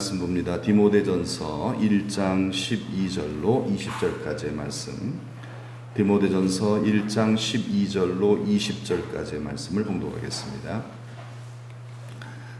말씀 봅니다. 디모데전서 1장 12절로 20절까지의 말씀. 디모데전서 1장 12절로 20절까지의 말씀을 봉독하겠습니다.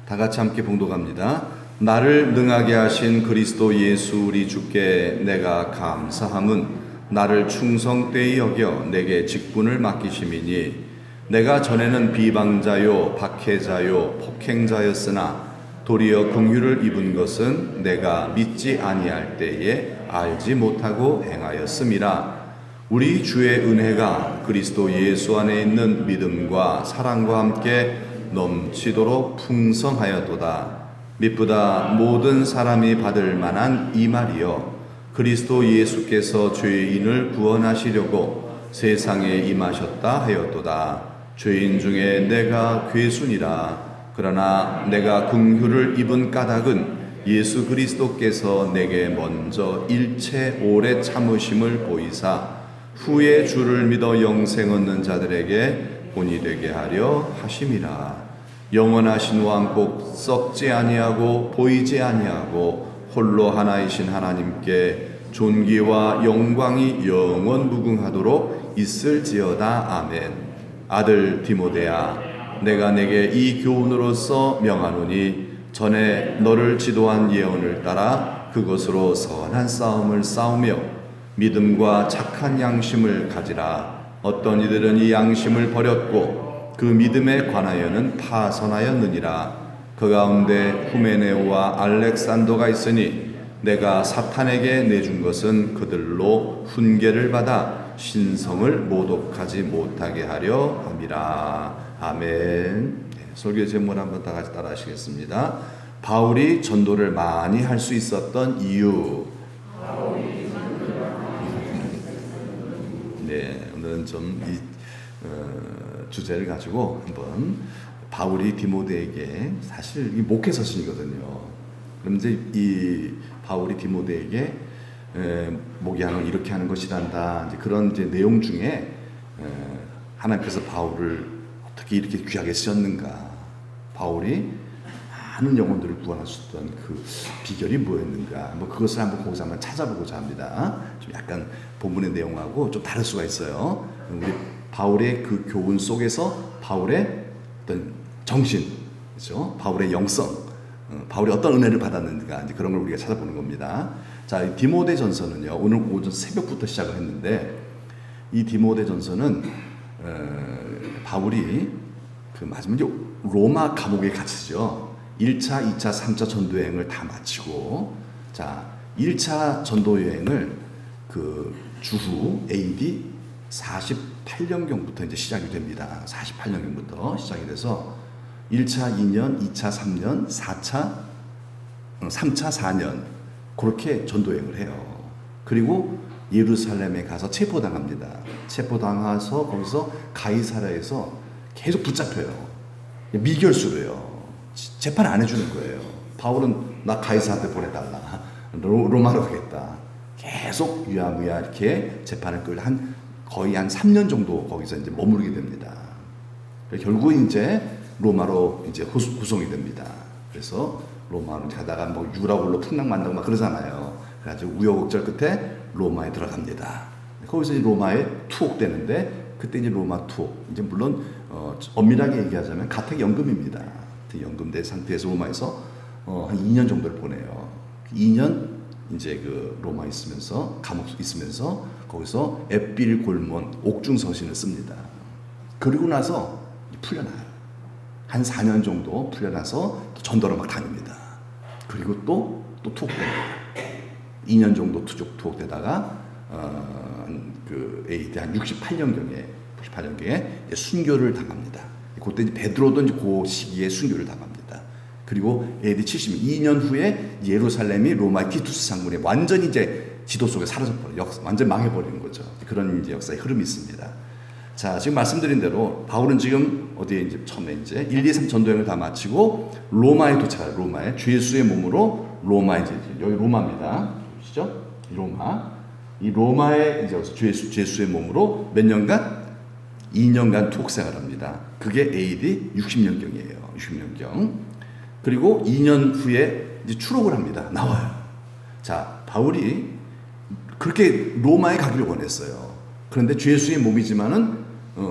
다 같이 함께 봉독합니다. 나를 능하게 하신 그리스도 예수 우리 주께 내가 감사함은 나를 충성되이 여겨 내게 직분을 맡기심이니 내가 전에는 비방자요 박해자요 폭행자였으나 도리어 긍휼을 입은 것은 내가 믿지 아니할 때에 알지 못하고 행하였음이라. 우리 주의 은혜가 그리스도 예수 안에 있는 믿음과 사랑과 함께 넘치도록 풍성하였도다. 미쁘다 모든 사람이 받을 만한 이 말이여, 그리스도 예수께서 죄인을 구원하시려고 세상에 임하셨다 하였도다. 죄인 중에 내가 괴순이라. 그러나 내가 긍휼을 입은 까닭은 예수 그리스도께서 내게 먼저 일체 오래 참으심을 보이사 후에 주를 믿어 영생 얻는 자들에게 본이 되게 하려 하심이라. 영원하신 왕 곧 썩지 아니하고 보이지 아니하고 홀로 하나이신 하나님께 존귀와 영광이 영원 무궁하도록 있을지어다. 아멘. 아들 디모데야, 내가 내게 이 교훈으로서 명하노니 전에 너를 지도한 예언을 따라 그것으로 선한 싸움을 싸우며 믿음과 착한 양심을 가지라. 어떤 이들은 이 양심을 버렸고 그 믿음에 관하여는 파선하였느니라. 그 가운데 후메네오와 알렉산더가 있으니 내가 사탄에게 내준 것은 그들로 훈계를 받아 신성을 모독하지 못하게 하려 함이라. 아멘. 설교 제목을 한번 다 같이 따라 하시겠습니다. 바울이 전도를 많이 할 수 있었던 이유. 네, 오늘은 좀 이 주제를 가지고 한번 바울이 디모데에게, 사실 이 목회 서신이거든요. 그럼 이제 이 바울이 디모데에게 목양을 이렇게 하는 것이란다, 이제 그런 이제 내용 중에 하나님께서 바울을 어떻게 이렇게 귀하게 쓰셨는가, 바울이 많은 영혼들을 구원할 수 있던 그 비결이 뭐였는가, 뭐 그것을 한번 거기서 한번 찾아보고자 합니다. 좀 약간 본문의 내용하고 좀 다를 수가 있어요. 우리 바울의 그 교훈 속에서 바울의 어떤 정신, 그렇죠? 바울의 영성, 바울이 어떤 은혜를 받았는가, 이제 그런 걸 우리가 찾아보는 겁니다. 자, 디모데전서는요, 오늘 오전 새벽부터 시작을 했는데, 이 디모데전서는 바울이 그 마지막에 로마 감옥에 갇히죠. 1차, 2차, 3차 전도 여행을 다 마치고, 자, 1차 전도 여행을 그 주후 AD 48년경부터 이제 시작이 됩니다. 48년경부터 시작이 돼서 1차 2년, 2차 3년, 4차, 3차 4년 그렇게 전도 여행을 해요. 그리고 예루살렘에 가서 체포당합니다. 체포당해서 거기서 가이사랴에서 계속 붙잡혀요. 미결수로요. 재판 안 해주는 거예요. 바울은 나 가이사한테 보내달라. 로마로 가겠다. 계속 유야무야 이렇게 재판을 끌 거의 한 3년 정도 거기서 이제 머무르게 됩니다. 결국 이제 로마로 이제 구송이 됩니다. 그래서 로마로 가다가 뭐 유라굴로 풍랑 만나고 막 그러잖아요. 그래가지고 우여곡절 끝에 로마에 들어갑니다. 거기서 이제 로마에 투옥되는데, 그때 이제 로마 투옥, 이제 물론 엄밀하게 얘기하자면 가택연금입니다. 연금된 상태에서 로마에서 한 2년 정도를 보내요. 2년 이제 그 로마 있으면서, 감옥 있으면서 거기서 앳빌 골몬 옥중서신을 씁니다. 그리고 나서 풀려나요. 한 4년 정도 풀려나서 또 전도로 막 다닙니다. 그리고 또 투옥됩니다. 2년 정도 투옥되다가 그 AD 한 68년경에 순교를 당합니다. 그때 이제 베드로도 이제 그 시기에 순교를 당합니다. 그리고 AD 72년 후에 예루살렘이 로마의 티투스 장군의 완전히 이제 지도 속에 사라져버려요. 완전 망해버리는 거죠. 그런 이제 역사의 흐름이 있습니다. 자, 지금 말씀드린 대로 바울은 지금 어디에 이제 처음에 이제 1, 2, 3 전도여행을 다 마치고 로마에 도착해요. 로마에 죄수의 몸으로 로마에 이제 여기 로마입니다. 보시죠? 이 로마에 이제 죄수의 몸으로 몇 년간? 2년간 투옥생활을 합니다. 그게 AD 60년경이에요. 60년경. 그리고 2년 후에 이제 추록을 합니다. 나와요. 자, 바울이 그렇게 로마에 가기를 원했어요. 그런데 주 예수의 몸이지만은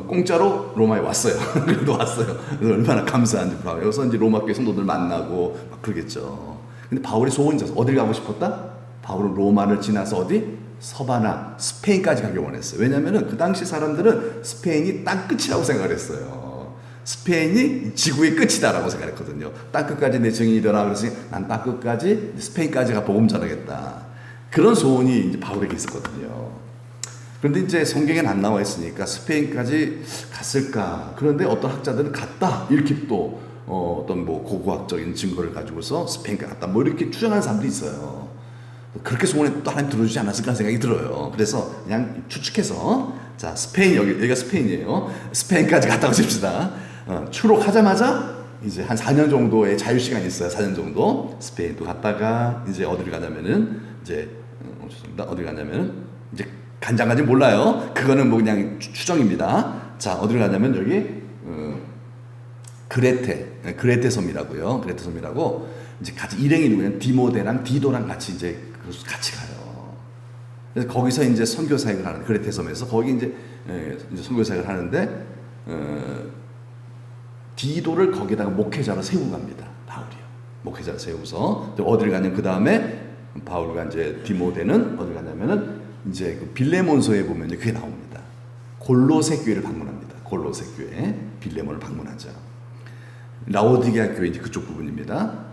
공짜로 로마에 왔어요. 그래도 왔어요. 그래서 얼마나 감사한지. 그래서 이제 로마 교회 성도들 만나고 막 그러겠죠. 근데 바울의 소원이 있어서 어딜 가고 싶었다? 바울은 로마를 지나서 어디? 서바나, 스페인까지 가길 원했어요. 왜냐면은 그 당시 사람들은 스페인이 땅끝이라고 생각을 했어요. 스페인이 지구의 끝이다라고 생각했거든요. 땅끝까지 내 증인이더라. 그래서 난 땅끝까지 스페인까지 가 복음 전하겠다. 그런 소원이 이제 바울에게 있었거든요. 그런데 이제 성경에는 안 나와 있으니까 스페인까지 갔을까? 그런데 어떤 학자들은 갔다. 이렇게 또 어떤 뭐 고고학적인 증거를 가지고서 스페인까지 갔다. 뭐 이렇게 추정하는 사람도 있어요. 그렇게 소원에 또 하나님 들어주지 않았을까 하는 생각이 들어요. 그래서 그냥 추측해서 자, 스페인 여기가 스페인이에요. 스페인까지 갔다 오십시다. 추록하자마자 이제 한 4년 정도의 자유 시간이 있어요. 4년 정도 스페인도 갔다가 이제 어디를 가냐면은 이제 죄송합니다. 어디 가냐면은 이제 간장간지 몰라요. 그거는 뭐 그냥 추정입니다. 자, 어디를 가냐면 여기 그레테 섬이라고요. 그레테 섬이라고 이제 같이 일행이 누구냐 디모데랑 디도랑 같이 이제 같이 가요. 그래서 거기서 이제 선교 사역을 하는 그레테 섬에서 거기 이제 선교 사역을 하는데 디도를 거기다가 목회자로 세우고 갑니다. 바울이요. 목회자로 세우고서 어디를 가냐면 그 다음에 바울과 이제 디모데는 어디 가냐면은 이제 그 빌레몬서에 보면 그게 나옵니다. 골로새 교회를 방문합니다. 골로새 교회 빌레몬을 방문하죠. 라오디게아 교회 이제 그쪽 부분입니다.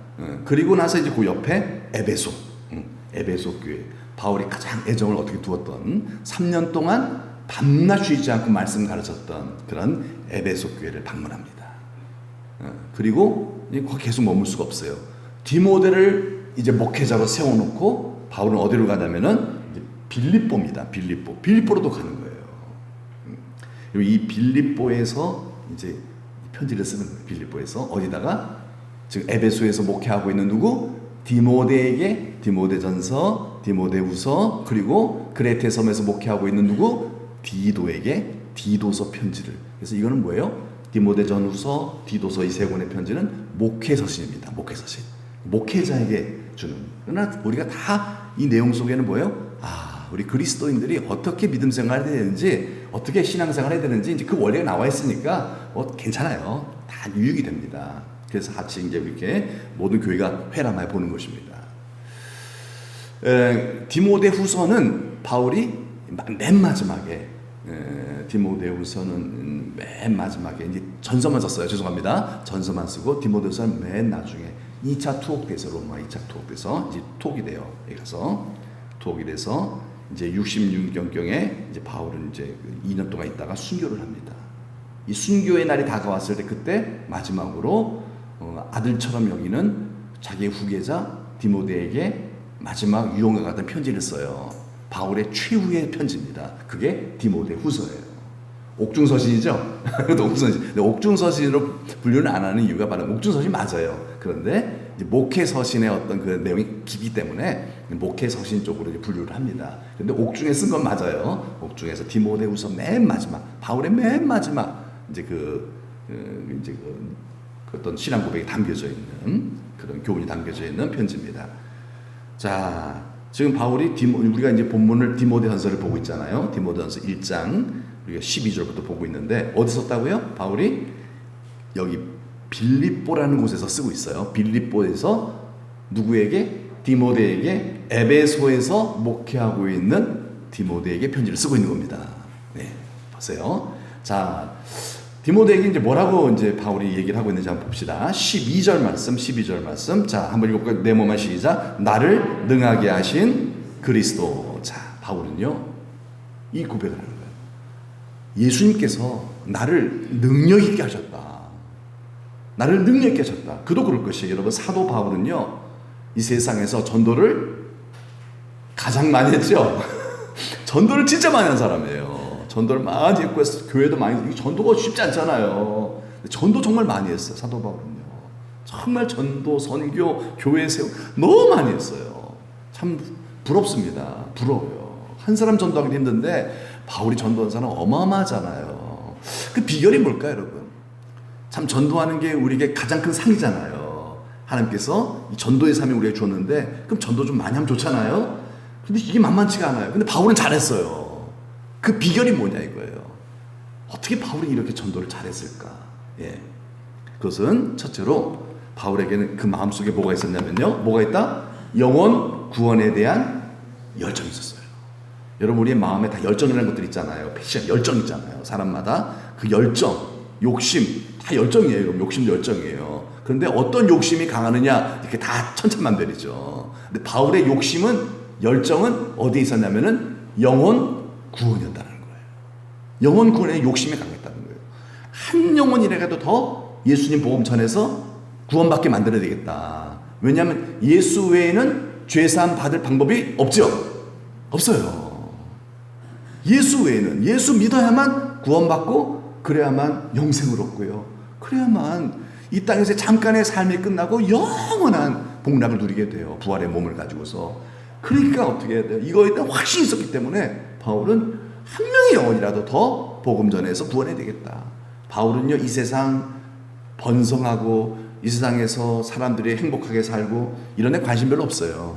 그리고 나서 이제 그 옆에 에베소 교회 바울이 가장 애정을 어떻게 두었던 3년 동안 밤낮 쉬지 않고 말씀 가르쳤던 그런 에베소 교회를 방문합니다. 그리고 거기 계속 머물 수가 없어요. 디모데를 이제 목회자로 세워놓고 바울은 어디로 가냐면은 빌립보입니다. 빌립보로도 가는 거예요. 그리고 이 빌립보에서 이제 편지를 쓰는 거예요. 빌립보에서 어디다가 지금 에베소에서 목회하고 있는 누구? 디모데에게 디모데전서, 디모데후서, 그리고 그레테 섬에서 목회하고 있는 누구? 디도에게 디도서 편지를. 그래서 이거는 뭐예요? 디모데전후서, 디도서 이 세 권의 편지는 목회서신입니다. 목회서신. 목회자에게 주는. 그러나 우리가 다 이 내용 속에는 뭐예요? 우리 그리스도인들이 어떻게 믿음 생활을 해야 되는지, 어떻게 신앙생활을 해야 되는지 이제 그 원리가 나와 있으니까 괜찮아요. 다 유익이 됩니다. 그래서 같이 이제 이렇게 모든 교회가 회람해 보는 것입니다. 디모데후서는 바울이 맨 마지막에 디모데후서는 맨 마지막에 이제 전서만 썼어요. 죄송합니다. 전서만 쓰고 디모데후서는 맨 나중에 2차 투옥돼서 로마 2차 투옥돼서 이제 투옥이 돼요. 여기 가서 투옥이 돼서 이제 66년경에 이제 바울은 이제 2년 동안 있다가 순교를 합니다. 이 순교의 날이 다가왔을 때 그때 마지막으로 아들처럼 여기는 자기의 후계자 디모데에게 마지막 유언과 같은 편지를 써요. 바울의 최후의 편지입니다. 그게 디모데후서예요. 옥중서신이죠. 옥중서신. 옥중서신으로 분류는 안 하는 이유가 바로 옥중서신 맞아요. 그런데 이제 목회서신의 어떤 그 내용이 깊기 때문에 목회서신 쪽으로 이제 분류를 합니다. 그런데 옥중에 쓴 건 맞아요. 옥중에서 디모데후서 맨 마지막, 바울의 맨 마지막 이제 어떤 신앙 고백이 담겨져 있는 그런 교훈이 담겨져 있는 편지입니다. 자, 지금 바울이 우리가 이제 본문을 디모데전서를 보고 있잖아요. 디모데전서 1장 우리가 12절부터 보고 있는데 어디 썼다고요? 바울이 여기 빌립보라는 곳에서 쓰고 있어요. 빌립보에서 누구에게? 디모데에게 에베소에서 목회하고 있는 디모데에게 편지를 쓰고 있는 겁니다. 네, 보세요. 자, 디모데에게 이제 뭐라고 이제 바울이 얘기를 하고 있는지 한번 봅시다. 12절 말씀. 자, 한번 읽어볼까요? 네 모만 시작. 나를 능하게 하신 그리스도. 자, 바울은요, 이 고백을 하는 거예요. 예수님께서 나를 능력 있게 하셨다. 나를 능력 있게 하셨다. 그도 그럴 것이에요. 여러분, 사도 바울은요, 이 세상에서 전도를 가장 많이 했죠. 전도를 진짜 많이 한 사람이에요. 전도를 많이 했고 교회도 많이 했고, 전도가 쉽지 않잖아요. 전도 정말 많이 했어요. 사도 바울은요. 정말 전도, 선교, 교회 세우 너무 많이 했어요. 참 부럽습니다. 부러워요. 한 사람 전도하기 힘든데 바울이 전도한 사람 어마어마하잖아요. 그 비결이 뭘까요, 여러분? 참 전도하는 게 우리에게 가장 큰 상이잖아요. 하나님께서 이 전도의 삶이 우리에게 주었는데, 그럼 전도 좀 많이 하면 좋잖아요. 근데 이게 만만치가 않아요. 근데 바울은 잘했어요. 그 비결이 뭐냐 이거예요. 어떻게 바울이 이렇게 전도를 잘했을까? 예. 그것은 첫째로 바울에게는 그 마음속에 뭐가 있었냐면요. 뭐가 있다? 영혼 구원에 대한 열정이 있었어요. 여러분, 우리의 마음에 다 열정이라는 것들 있잖아요. 패션, 열정 있잖아요. 사람마다 그 열정, 욕심, 다 열정이에요. 여러분, 욕심도 열정이에요. 그런데 어떤 욕심이 강하느냐, 이렇게 다 천차만별이죠. 근데 바울의 욕심은, 열정은 어디에 있었냐면은 영혼 구원이었다는 거예요. 영혼 구원에 욕심이 강했다는 거예요. 한 영혼이라도 더 예수님 복음 전해서 구원받게 만들어야 되겠다. 왜냐하면 예수 외에는 죄사함 받을 방법이 없죠. 없어요. 예수 외에는, 예수 믿어야만 구원받고, 그래야만 영생을 얻고요. 그래야만 이 땅에서 잠깐의 삶이 끝나고 영원한 복락을 누리게 돼요. 부활의 몸을 가지고서. 그러니까 어떻게 해야 돼요? 이거에 대한 확신이 있었기 때문에 바울은 한 명의 영혼이라도 더 복음 전해서 구원해야 되겠다. 바울은요, 이 세상 번성하고 이 세상에서 사람들이 행복하게 살고 이런 데 관심 별로 없어요.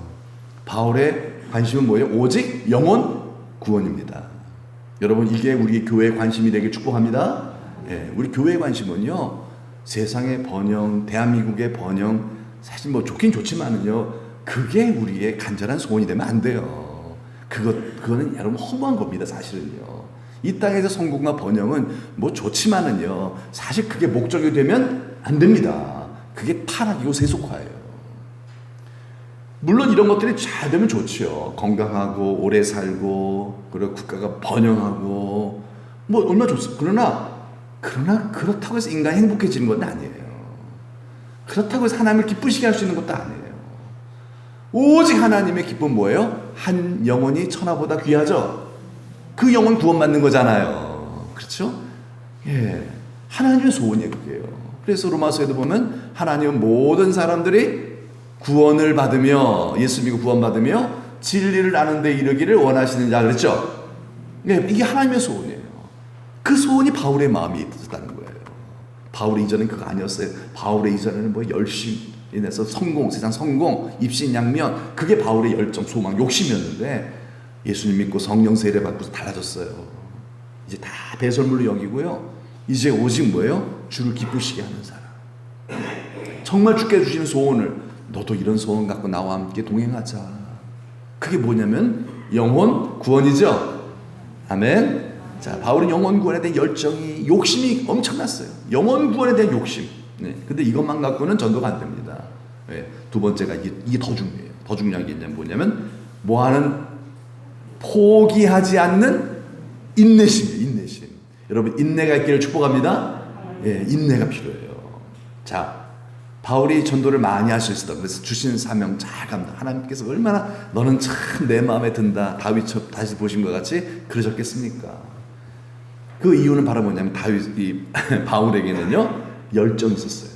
바울의 관심은 뭐예요? 오직 영혼 구원입니다. 여러분, 이게 우리 교회의 관심이 되길 축복합니다. 예, 우리 교회의 관심은요, 세상의 번영, 대한민국의 번영, 사실 뭐 좋긴 좋지만은요, 그게 우리의 간절한 소원이 되면 안 돼요. 그거는 여러분 허무한 겁니다, 사실은요. 이 땅에서 성공과 번영은 뭐 좋지만은요, 사실 그게 목적이 되면 안 됩니다. 그게 타락이고 세속화예요. 물론 이런 것들이 잘 되면 좋죠. 건강하고 오래 살고, 그리고 국가가 번영하고, 뭐 얼마나 좋습니다. 그러나 그렇다고 해서 인간이 행복해지는 건 아니에요. 그렇다고 해서 하나님을 기쁘시게 할 수 있는 것도 아니에요. 오직 하나님의 기쁨은 뭐예요? 한 영혼이 천하보다 귀하죠. 그 영혼 구원받는 거잖아요. 그렇죠? 예, 하나님의 소원이에요, 그게요. 그래서 로마서에도 보면 하나님은 모든 사람들이 구원을 받으며, 예수 믿고 구원받으며 진리를 아는 데 이르기를 원하시는 자 그랬죠? 예, 이게 하나님의 소원이에요. 그 소원이 바울의 마음에 있었다는 거예요. 바울의 이전은 그거 아니었어요. 바울의 이전에는 뭐 열심, 인해서 성공, 세상 성공, 입신양면, 그게 바울의 열정, 소망, 욕심이었는데 예수님 믿고 성령 세례 받고서 달라졌어요. 이제 다 배설물로 여기고요. 이제 오직 뭐예요? 주를 기쁘시게 하는 사람. 정말 주께 주시는 소원을, 너도 이런 소원 갖고 나와 함께 동행하자. 그게 뭐냐면 영혼 구원이죠. 아멘. 자, 바울은 영혼 구원에 대한 열정이, 욕심이 엄청났어요. 영혼 구원에 대한 욕심. 네. 근데 이것만 갖고는 전도가 안 됩니다. 네. 두 번째가 이게 더 중요해요. 더 중요한 게 뭐냐면 뭐하는, 포기하지 않는 인내심이에요. 인내심. 여러분, 인내가 있기를 축복합니다. 예, 인내가 필요해요. 자, 바울이 전도를 많이 할 수 있었다. 그래서 주신 사명 잘 갑니다. 하나님께서 얼마나 너는 참 내 마음에 든다. 다윗처럼 다시 보신 것 같이 그러셨겠습니까? 그 이유는 바로 뭐냐면 바울에게는요, 열정이 있었어요.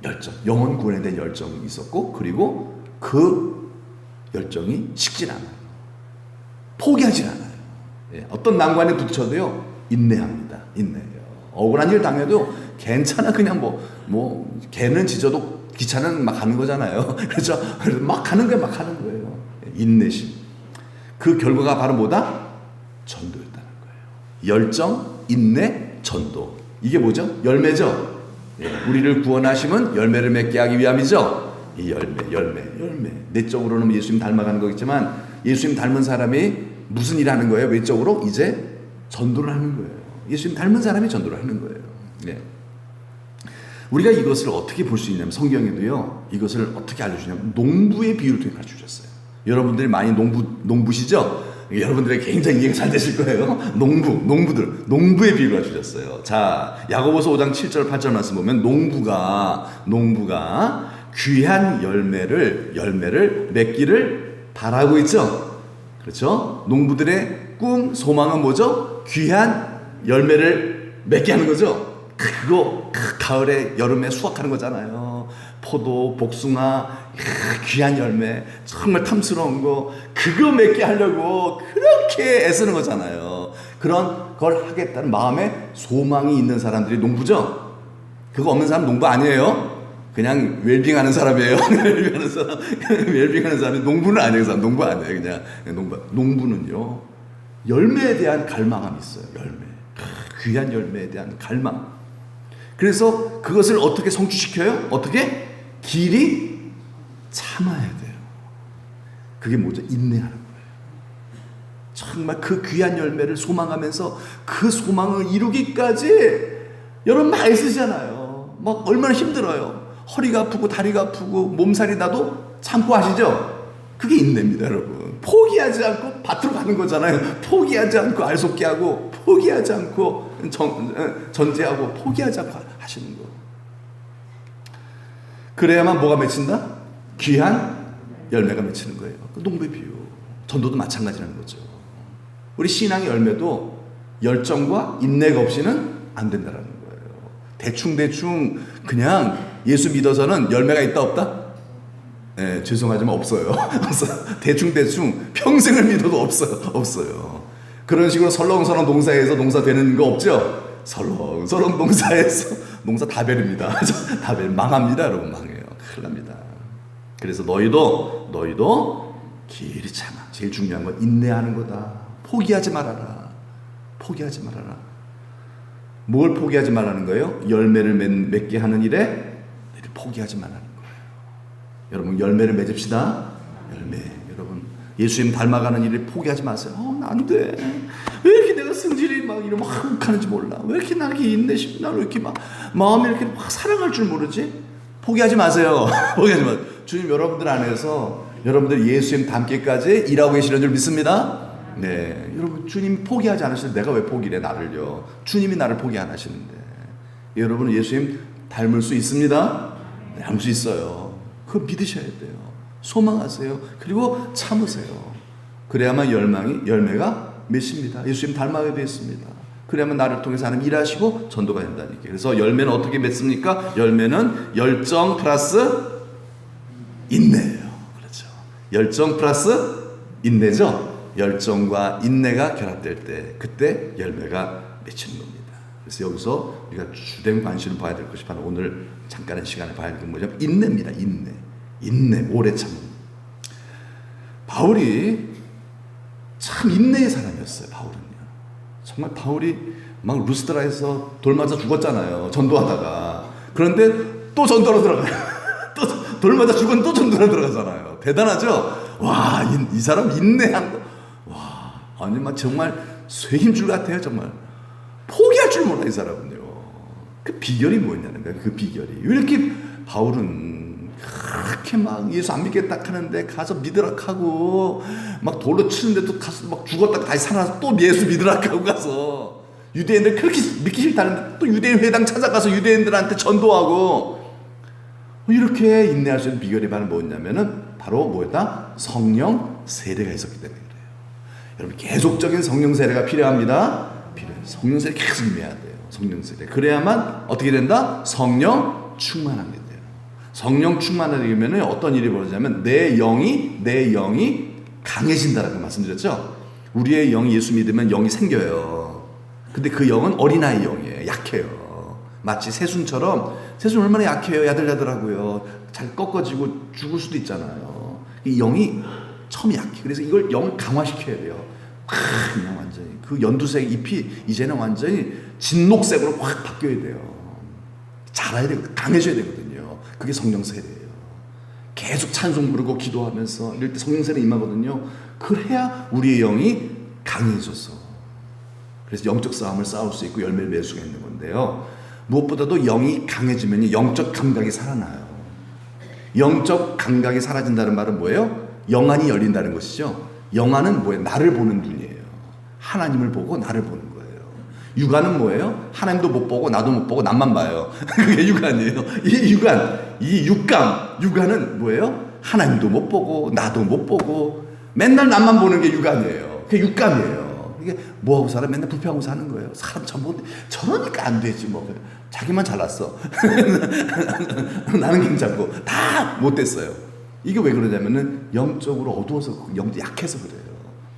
열정, 영혼 구원에 대한 열정이 있었고, 그리고 그 열정이 식진 않아요. 포기하지 않아요. 예, 어떤 난관에 부딪혀도요, 인내합니다. 인내해요. 억울한 일 당해도 괜찮아. 그냥 뭐 개는 짖어도 기차는 막 가는 거잖아요. 그렇죠? 그래서 막 가는 거예요. 인내심. 그 결과가 바로 뭐다? 전도였다는 거예요. 열정, 인내, 전도. 이게 뭐죠? 열매죠. 예, 우리를 구원하시면 열매를 맺게 하기 위함이죠. 이 열매. 내적으로는 예수님 닮아가는 거겠지만, 예수님 닮은 사람이 무슨 일을 하는 거예요? 외적으로 이제 전도를 하는 거예요. 예수님 닮은 사람이 전도를 하는 거예요. 네. 우리가 이것을 어떻게 볼 수 있냐면, 성경에도요, 이것을 어떻게 알려주냐면 농부의 비유를 통해 가르쳐주셨어요. 여러분들이 많이 농부시죠? 여러분들에게 굉장히 이해가 잘 되실 거예요. 농부의 비유를 가르쳐주셨어요. 자, 야고보서 5장 7절 8절 말씀 보면 농부가 귀한 열매를 맺기를 바라고 있죠. 그렇죠? 농부들의 꿈, 소망은 뭐죠? 귀한 열매를 맺게 하는 거죠. 그거 가을에, 여름에 수확하는 거잖아요. 포도, 복숭아, 귀한 열매, 정말 탐스러운 거, 그거 맺게 하려고 그렇게 애쓰는 거잖아요. 그런 걸 하겠다는 마음에 소망이 있는 사람들이 농부죠. 그거 없는 사람 농부 아니에요. 그냥 웰빙하는 사람이에요. 웰빙하는 사람, 웰빙하는 사람이 농부는 아니에요. 그 사람 농부 아니에요. 그냥 농부는요 열매에 대한 갈망함이 있어요. 열매, 귀한 열매에 대한 갈망. 그래서 그것을 어떻게 성취시켜요? 어떻게? 길이 참아야 돼요. 그게 뭐죠? 인내하는 거예요. 정말 그 귀한 열매를 소망하면서 그 소망을 이루기까지 여러분 많이 쓰잖아요. 막 얼마나 힘들어요. 허리가 아프고 다리가 아프고 몸살이 나도 참고 하시죠? 그게 인내입니다, 여러분. 포기하지 않고 밭으로 가는 거잖아요. 포기하지 않고 알속기하고 포기하지 않고 전제하고 포기하지 않고 하시는 거. 그래야만 뭐가 맺힌다? 귀한 열매가 맺히는 거예요. 농부의 비유. 전도도 마찬가지라는 거죠. 우리 신앙의 열매도 열정과 인내가 없이는 안 된다는 거예요. 대충 그냥 예수 믿어서는 열매가 있다 없다? 네, 죄송하지만 없어요. 대충 평생을 믿어도 없어요. 그런 식으로 설렁설렁 농사에서 농사 되는 거 없죠? 설렁설렁 농사에서 농사 다 베립니다. 다 망합니다, 여러분. 망해요. 큰일 납니다. 그래서 너희도 길이 참아. 제일 중요한 건 인내하는 거다. 포기하지 말아라. 뭘 포기하지 말라는 거예요? 열매를 맺게 하는 일에 포기하지 말라는 거예요. 여러분 열매를 맺읍시다. 열매. 여러분 예수님 닮아가는 일을 포기하지 마세요. 안 돼. 왜 이렇게 내가 성질이 막 이러면 하는지 몰라. 왜 이렇게 나에게 인내심, 나를 이렇게 막 마음이 이렇게 막 사랑할 줄 모르지? 포기하지 마세요. 포기하지 마세요. 주님 여러분들 안에서 여러분들 예수님 닮기까지 일하고 계시는 줄 믿습니다. 네, 여러분 주님 포기하지 않으시는데 내가 왜 포기를 해 나를요? 주님이 나를 포기 안 하시는데 여러분은 예수님 닮을 수 있습니다. 네, 닮을 수 있어요. 그거 믿으셔야 돼요. 소망하세요. 그리고 참으세요. 그래야만 열매가 맺힙니다. 예수님 닮아야 되겠습니다. 그래야만 나를 통해서 하나님 일하시고 전도가 된다니까. 그래서 열매는 어떻게 맺습니까? 열매는 열정 플러스 인내예요. 그렇죠. 열정 플러스 인내죠. 열정과 인내가 결합될 때 그때 열매가 맺히는 겁니다. 그래서 여기서 우리가 주된 관심을 봐야 될 것이 바로 오늘 잠깐의 시간에 봐야 될 건 뭐냐면 인내입니다. 인내, 오래 참음. 바울이 참 인내의 사람이었어요. 바울은요. 정말 바울이 막 루스드라에서 돌 맞아 죽었잖아요. 전도하다가. 그런데 또 전도로 들어가요. 또 돌 맞아 죽은 또 전도로 들어가잖아요. 대단하죠? 와, 이 사람 인내한 거. 와, 아니 막 정말 쇠힘줄 같아요. 정말 포기할 줄 몰라 이 사람은요. 그 비결이 뭐였냐는 거예요. 그 비결이 왜 이렇게 바울은 그렇게 막 예수 안 믿겠다 하는데 가서 믿으라 하고 막 돌로 치는데 또 가서 막 죽었다가 다시 살아서 또 예수 믿으라 하고 가서 유대인들 그렇게 믿기 싫다는데 또 유대인 회당 찾아가서 유대인들한테 전도하고 이렇게 인내할 수 있는 비결이 바로 뭐였냐면은 바로 뭐였다? 성령 세례가 있었기 때문에 그래요. 여러분 계속적인 성령 세례가 필요합니다. 성령 세례 계속 임해야 돼요. 성령 세례. 그래야만 어떻게 된다? 성령 충만하게 돼요. 성령 충만하게 되면 어떤 일이 벌어지냐면 내 영이 강해진다라고 말씀드렸죠. 우리의 영이 예수 믿으면 영이 생겨요. 근데 그 영은 어린아이 영이에요. 약해요. 마치 새순처럼 새순 얼마나 약해요. 야들야들하고요. 잘 꺾어지고 죽을 수도 있잖아요. 이 영이 처음에 약해. 그래서 이걸 영 강화시켜야 돼요. 그냥 완전히 그 연두색 잎이 이제는 완전히 진녹색으로 확 바뀌어야 돼요. 자라야 되거든요. 강해져야 되거든요. 그게 성령 세례예요. 계속 찬송 부르고 기도하면서 이럴 때 성령 세례 임하거든요. 그래야 우리의 영이 강해져서 그래서 영적 싸움을 싸울 수 있고 열매를 맺을 수가 있는 건데요. 무엇보다도 영이 강해지면 영적 감각이 살아나요. 영적 감각이 사라진다는 말은 뭐예요? 영안이 열린다는 것이죠. 영안은 뭐예요? 나를 보는 눈이에요. 하나님을 보고 나를 보는 거예요. 육안은 뭐예요? 하나님도 못 보고 나도 못 보고 남만 봐요. 그게 육안이에요. 이 육안은 뭐예요? 하나님도 못 보고 나도 못 보고 맨날 남만 보는 게 육안이에요. 그게 육감이에요. 이게 뭐하고 살아? 맨날 불평하고 사는 거예요. 사람 전부 저러니까 안 되지 뭐. 자기만 잘났어. 나는 괜찮고 다 못됐어요. 이게 왜 그러냐면은 영적으로 어두워서 약해서 그래요.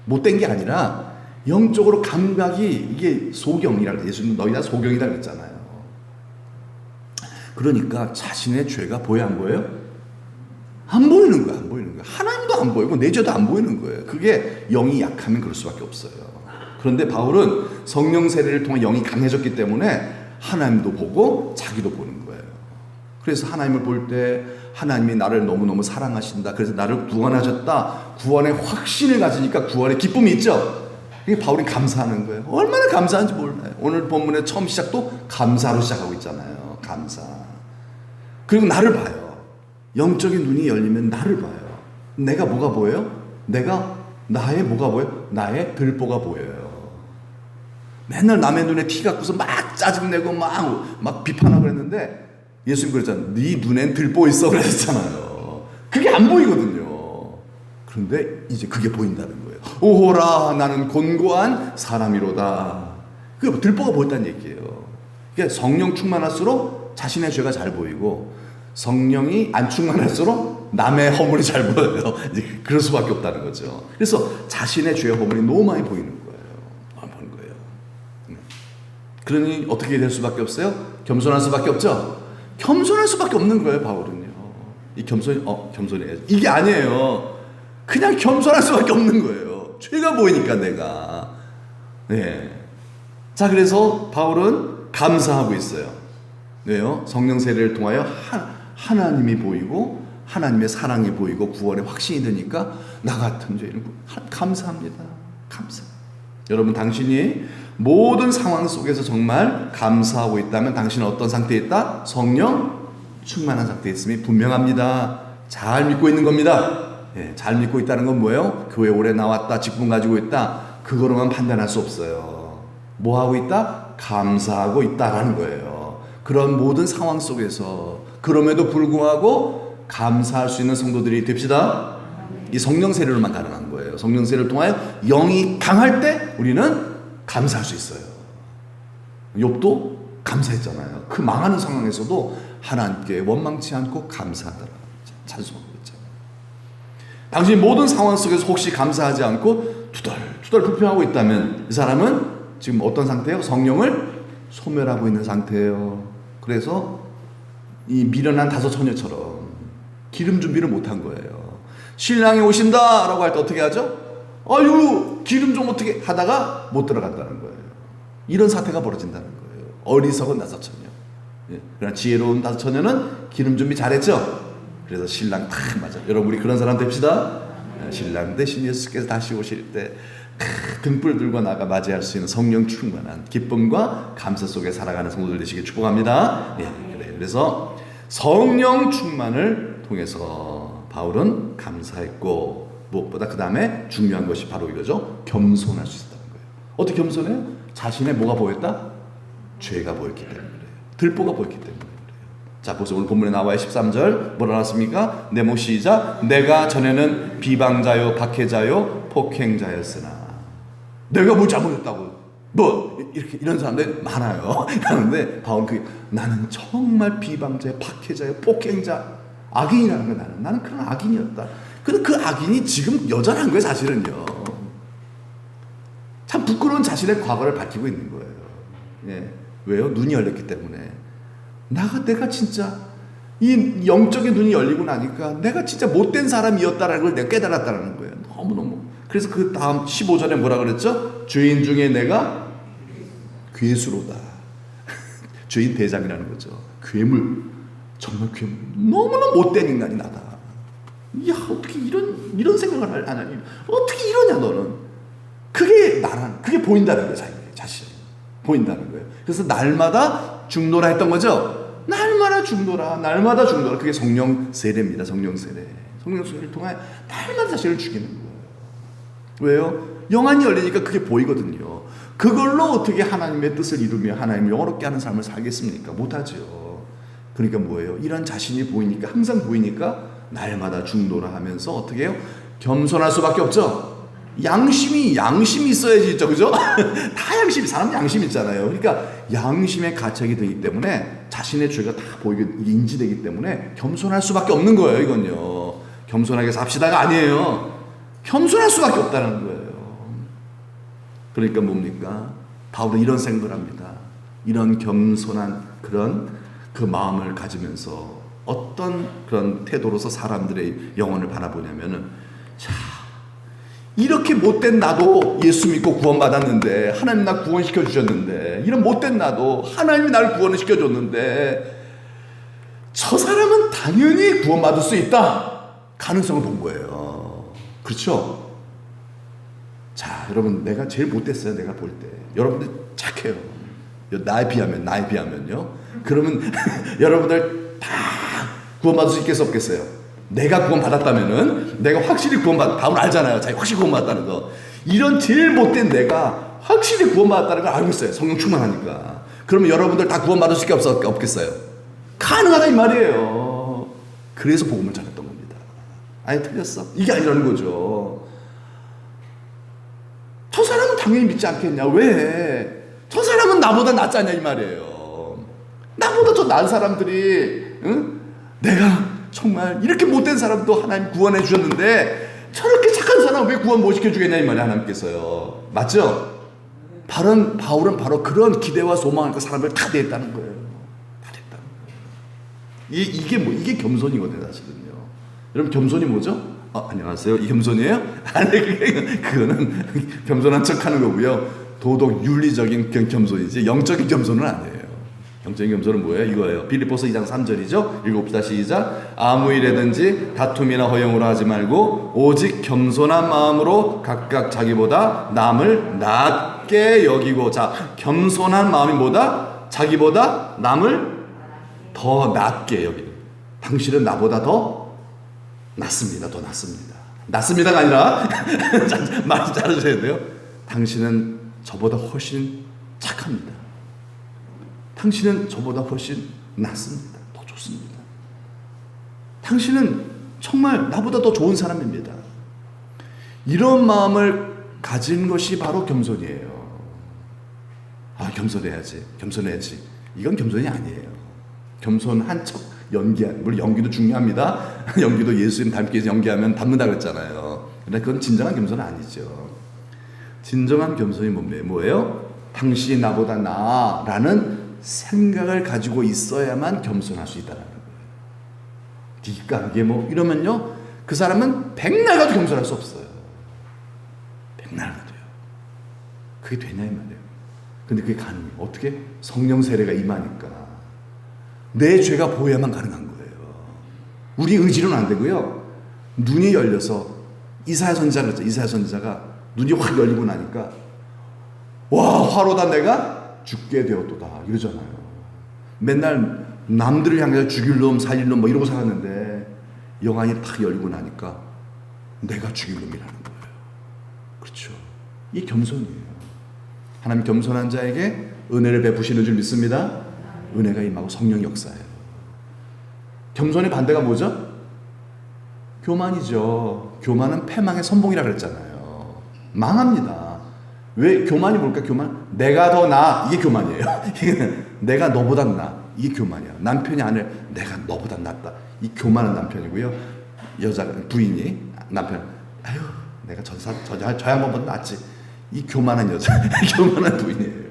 못된 게 아니라 영적으로 감각이 이게 소경이라고 예수님 너희 다 소경이라고 그랬잖아요. 그러니까 자신의 죄가 보여 안 보여요? 안 보이는 거야, 안 보이는 거야. 하나님도 안 보이고 내 죄도 안 보이는 거예요. 그게 영이 약하면 그럴 수밖에 없어요. 그런데 바울은 성령 세례를 통해 영이 강해졌기 때문에 하나님도 보고 자기도 보는 거예요. 그래서 하나님을 볼 때 하나님이 나를 너무너무 사랑하신다. 그래서 나를 구원하셨다. 구원의 확신을 가지니까 구원의 기쁨이 있죠. 이게 바울이 감사하는 거예요. 얼마나 감사한지 몰라요. 오늘 본문의 처음 시작도 감사로 시작하고 있잖아요. 감사. 그리고 나를 봐요. 영적인 눈이 열리면 나를 봐요. 내가 뭐가 보여요? 나의 뭐가 보여요? 나의 들보가 보여요. 맨날 남의 눈에 티 갖고서 막 짜증내고 막 비판하고 그랬는데 예수님 그랬잖아요. 네 눈엔 들보 있어 그랬잖아요. 그게 안 보이거든요. 그런데 이제 그게 보인다는 거예요. 오호라 나는 곤고한 사람이로다. 그게 들보가 보였다는 얘기예요. 그러니까 성령 충만할수록 자신의 죄가 잘 보이고 성령이 안 충만할수록 남의 허물이 잘 보여요. 이제 그럴 수밖에 없다는 거죠. 그래서 자신의 죄의 허물이 너무 많이 보이는 거예요. 그러니 어떻게 될 수밖에 없어요? 겸손할 수밖에 없죠? 겸손할 수밖에 없는 거예요, 바울은요. 이 겸손해야지. 이게 아니에요. 그냥 겸손할 수밖에 없는 거예요. 죄가 보이니까 내가. 네. 자, 그래서 바울은 감사하고 있어요. 왜요? 성령 세례를 통하여 하나님이 보이고 하나님의 사랑이 보이고 구원의 확신이 되니까 나 같은 죄인은 감사합니다. 감사. 여러분, 당신이 모든 상황 속에서 정말 감사하고 있다면 당신은 어떤 상태에 있다? 성령 충만한 상태에 있음이 분명합니다. 잘 믿고 있는 겁니다. 예, 잘 믿고 있다는 건 뭐예요? 교회 오래 나왔다, 직분 가지고 있다, 그거로만 판단할 수 없어요. 뭐 하고 있다? 감사하고 있다라는 거예요. 그런 모든 상황 속에서 그럼에도 불구하고 감사할 수 있는 성도들이 됩시다. 이 성령 세례로만 가능한 거예요. 성령 세례를 통하여 영이 강할 때 우리는 감사할 수 있어요. 욥도 감사했잖아요. 그 망하는 상황에서도 하나님께 원망치 않고 감사하더라. 찬송하고 있잖아요. 당신이 모든 상황 속에서 혹시 감사하지 않고 투덜투덜 불평하고 있다면 이 사람은 지금 어떤 상태예요? 성령을 소멸하고 있는 상태예요. 그래서 이 미련한 다섯 처녀처럼 기름 준비를 못한 거예요. 신랑이 오신다 라고 할 때 어떻게 하죠? 아유 기름 좀 어떻게 하다가 못 들어간다는 거예요. 이런 사태가 벌어진다는 거예요. 어리석은 다섯 처녀. 예. 그러나 지혜로운 다섯 처녀는 기름 준비 잘했죠. 그래서 신랑 딱 맞아. 여러분 우리 그런 사람 됩시다. 신랑 대신 예수께서 다시 오실 때 등불 들고 나가 맞이할 수 있는 성령 충만한 기쁨과 감사 속에 살아가는 성도들 되시길 축복합니다. 예. 그래서 성령 충만을 통해서 바울은 감사했고 무엇보다 그 다음에 중요한 것이 바로 이거죠. 겸손할 수 있다는 거예요. 어떻게 겸손해요? 자신의 뭐가 보였다? 죄가 보였기 때문에 그래요. 들보가 보였기 때문에 그래요. 자, 보세요. 오늘 본문에 나와요. 13절 뭐라 나왔습니까? 네모 시작. 내가 전에는 비방자요 박해자요 폭행자였으나. 내가 뭘 잘못했다고 이렇게 이런 사람들 많아요. 그런데 바울은 나는 정말 비방자요 박해자요 폭행자 악인이라는 거예요. 나는 그런 악인이었다. 근데 그 악인이 지금 여전한 거예요, 사실은요. 참 부끄러운 자신의 과거를 밝히고 있는 거예요. 예. 왜요? 눈이 열렸기 때문에. 내가 진짜 이 영적인 눈이 열리고 나니까 내가 진짜 못된 사람이었다라는 걸 내가 깨달았다는 거예요. 너무너무. 그래서 그 다음 15절에 뭐라 그랬죠? 죄인 중에 내가 괴수로다. 죄인 대장이라는 거죠. 괴물. 정말 괴물. 너무나 못된 인간이 나다. 야, 어떻게 이런 생각을 안 하니? 어떻게 이러냐, 너는? 그게 보인다는 거예요, 자신. 보인다는 거예요. 그래서 날마다 죽노라 했던 거죠? 날마다 죽노라. 그게 성령 세례입니다, 성령 세례. 성령 세례를 통해 날마다 자신을 죽이는 거예요. 왜요? 영안이 열리니까 그게 보이거든요. 그걸로 어떻게 하나님의 뜻을 이루며 하나님 영어롭게 하는 삶을 살겠습니까? 못하죠. 그러니까 뭐예요? 이런 자신이 보이니까, 항상 보이니까 날마다 죽노라 하면서 어떻게 해요? 겸손할 수밖에 없죠. 양심이 있어야지 있죠, 그죠? 다 사람 양심 있잖아요. 그러니까 양심의 가책이 되기 때문에 자신의 죄가 다 보이게 인지되기 때문에 겸손할 수밖에 없는 거예요, 이건요. 겸손하게 삽시다가 아니에요. 겸손할 수밖에 없다는 거예요. 그러니까 뭡니까? 바울은 이런 생각을 합니다. 이런 겸손한 그런 그 마음을 가지면서 어떤 그런 태도로서 사람들의 영혼을 바라보냐면은, 자, 이렇게 못된 나도 예수 믿고 구원받았는데, 하나님 나 구원시켜 주셨는데, 이런 못된 나도 하나님이 나를 구원을 시켜줬는데, 저 사람은 당연히 구원받을 수 있다, 가능성을 본 거예요. 그렇죠? 자, 여러분, 내가 제일 못됐어요. 내가 볼 때 여러분들 착해요. 나에 비하면요. 그러면 여러분들 다 구원받을 수 있겠어 없겠어요? 내가 구원받았다면은, 내가 확실히 답을 알잖아요. 자기 확실히 구원받았다는 거. 이런 제일 못된 내가 확실히 구원받았다는 걸 알고 있어요. 성령 충만하니까. 그러면 여러분들 다 구원받을 수 없겠어요? 가능하다 이 말이에요. 그래서 복음을 전했던 겁니다. 아니, 틀렸어? 이게 아니라는 거죠. 저 사람은 당연히 믿지 않겠냐? 왜? 저 사람은 나보다 낫지 않냐 이 말이에요. 나보다 더 나은 사람들이, 응? 내가 정말 이렇게 못된 사람도 하나님 구원해 주셨는데 저렇게 착한 사람 왜 구원 못 시켜주겠냐 이 말이에요. 하나님께서요. 맞죠? 바울은 바로 그런 기대와 소망을 그 사람을 다 대했다는 거예요. 다 됐다는 거예요. 이게 겸손이거든요, 사실은요. 여러분, 겸손이 뭐죠? 안녕하세요. 이 겸손이에요? 아니, 그거는 겸손한 척 하는 거고요. 도덕, 윤리적인 겸손이지, 영적인 겸손은 아니에요. 영적인 겸손은 뭐예요? 이거예요. 빌립보서 2장 3절이죠. 읽어봅시다. 시작. 아무 일에든지 다툼이나 허영으로 하지 말고 오직 겸손한 마음으로 각각 자기보다 남을 낮게 여기고. 자, 겸손한 마음이 뭐다? 자기보다 남을 더 낮게 여기는. 당신은 나보다 더 낫습니다. 더 낫습니다. 낫습니다가 아니라 말 잘해주셔야 돼요. 당신은 저보다 훨씬 착합니다. 당신은 저보다 훨씬 낫습니다. 더 좋습니다. 당신은 정말 나보다 더 좋은 사람입니다. 이런 마음을 가진 것이 바로 겸손이에요. 겸손해야지. 이건 겸손이 아니에요. 겸손한 척 연기하는, 물론 연기도 중요합니다. 연기도 예수님 닮기 위해서 연기하면 닮는다 그랬잖아요. 그런데 그건 진정한 겸손은 아니죠. 진정한 겸손이 뭐예요? 당신이 나보다 나아라는 생각을 가지고 있어야만 겸손할 수 있다는 거예요. 니가 이게 뭐 이러면요, 그 사람은 백날 가도 겸손할 수 없어요. 백날 가도요. 그게 되냐 이 말이에요. 근데 그게 가능해요. 어떻게? 성령 세례가 임하니까 내 죄가 보여야만 가능한 거예요. 우리 의지로는 안 되고요. 눈이 열려서 이사야 선지자가 눈이 확 열리고 나니까, 와, 화로다 내가 죽게 되었도다 이러잖아요. 맨날 남들을 향해서 죽일 놈 살릴 놈 뭐 이러고 살았는데 영안이 탁 열리고 나니까 내가 죽일 놈이라는 거예요. 그렇죠? 이 겸손이에요. 하나님 겸손한 자에게 은혜를 베푸시는 줄 믿습니다. 은혜가 임하고 성령 역사예요. 겸손의 반대가 뭐죠? 교만이죠. 교만은 패망의 선봉이라 그랬잖아요. 망합니다. 왜? 교만이 뭘까? 교만? 내가 더 나아. 이게 교만이에요. 내가 너보다 나아. 이게 교만이야. 남편이 아내를 내가 너보다 낫다. 이 교만한 남편이고요. 부인이 남편, 아유, 내가 저 양반보다 낫지. 이 교만한 여자, 교만한 부인이에요.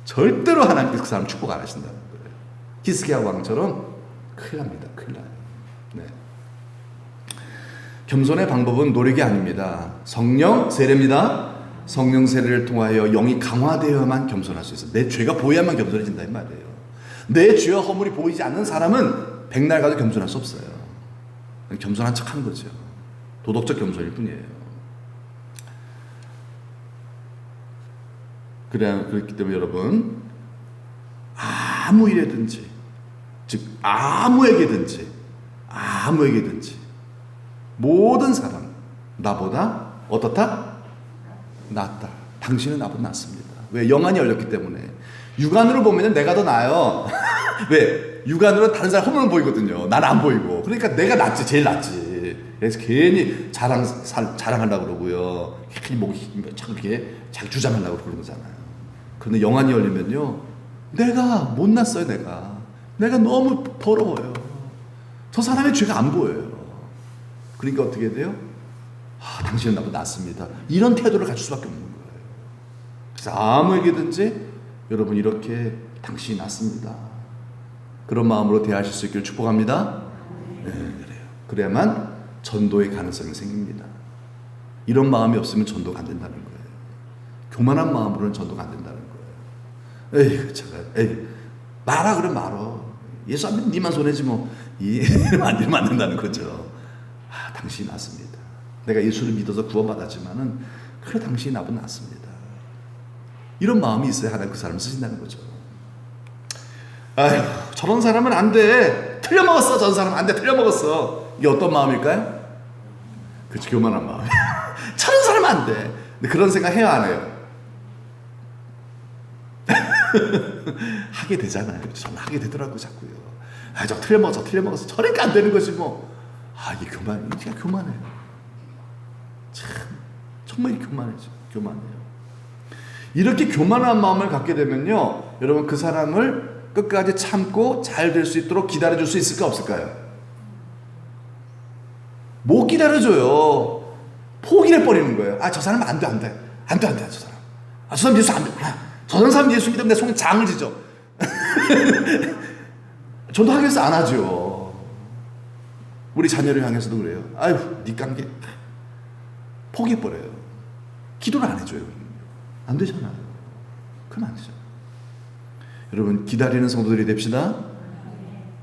절대로 하나님께서 그 사람 축복 안 하신다는 거예요. 히스기야 왕처럼 큰일 납니다. 큰일 나요. 네. 겸손의 방법은 노력이 아닙니다. 성령 세례입니다. 성령 세례를 통하여 영이 강화되어야만 겸손할 수 있어요. 내 죄가 보여야만 겸손해진다 이 말이에요. 내 죄와 허물이 보이지 않는 사람은 백날 가도 겸손할 수 없어요. 겸손한 척하는 거죠. 도덕적 겸손일 뿐이에요. 그렇기 때문에 여러분, 아무 일에든지, 즉 아무에게든지 모든 사람 나보다 어떻다? 낫다. 당신은 나보다 낫습니다. 왜? 영안이 열렸기 때문에. 육안으로 보면 내가 더 나아요. 왜? 육안으로 다른 사람 허물은 보이거든요. 나는 안 보이고. 그러니까 내가 낫지, 제일 낫지. 그래서 괜히 자랑하려고 그러고요. 자꾸 이렇게 자기 주장하려고 그러는 거잖아요. 그런데 영안이 열리면요, 내가 못났어요. 내가 너무 더러워요. 저 사람의 죄가 안 보여요. 그러니까 어떻게 돼요? 당신은 나보다 낫습니다. 이런 태도를 가질 수밖에 없는 거예요. 그래서 아무에게든지 여러분 이렇게 당신이 낫습니다. 그런 마음으로 대하실 수 있기를 축복합니다. 네, 그래요. 그래야만 전도의 가능성이 생깁니다. 이런 마음이 없으면 전도가 안 된다는 거예요. 교만한 마음으로는 전도가 안 된다는 거예요. 에이, 제가, 에이, 말아, 그래, 말어. 예수 안 믿으면 니만 손해지 뭐. 안 되면 안 된다는 거죠. 아, 당신이 낫습니다. 내가 예수를 믿어서 구원받았지만은, 그래, 당신이 나보다 낫습니다. 이런 마음이 있어야 하나님 그 사람을 쓰신다는 거죠. 아휴, 저런 사람은 안 돼. 틀려먹었어. 저런 사람은 안 돼. 틀려먹었어. 이게 어떤 마음일까요? 그치, 교만한 마음. 저런 사람은 안 돼. 근데 그런 생각 해요, 안 해요? 하게 되잖아요. 저는 하게 되더라고요, 자꾸요. 아, 저 틀려먹었어. 저러니까 안 되는 거지, 뭐. 아, 이게 이게 교만해요. 참, 정말 교만해요. 이렇게 교만한 마음을 갖게 되면요, 여러분, 그 사람을 끝까지 참고 잘 될 수 있도록 기다려줄 수 있을까, 없을까요? 못 기다려줘요. 포기를 해버리는 거예요. 아, 저 사람은 안 돼, 저 사람. 아, 저 사람 예수 안 돼. 저런 사람 예수 믿으면 내 속에 장을 지죠. 저도 하겠어, 안 하죠. 우리 자녀를 향해서도 그래요. 아유, 네 관계 포기해버려요. 기도를 안 해줘요. 안 되잖아요. 그럼 안 되잖아요. 여러분, 기다리는 성도들이 됩시다.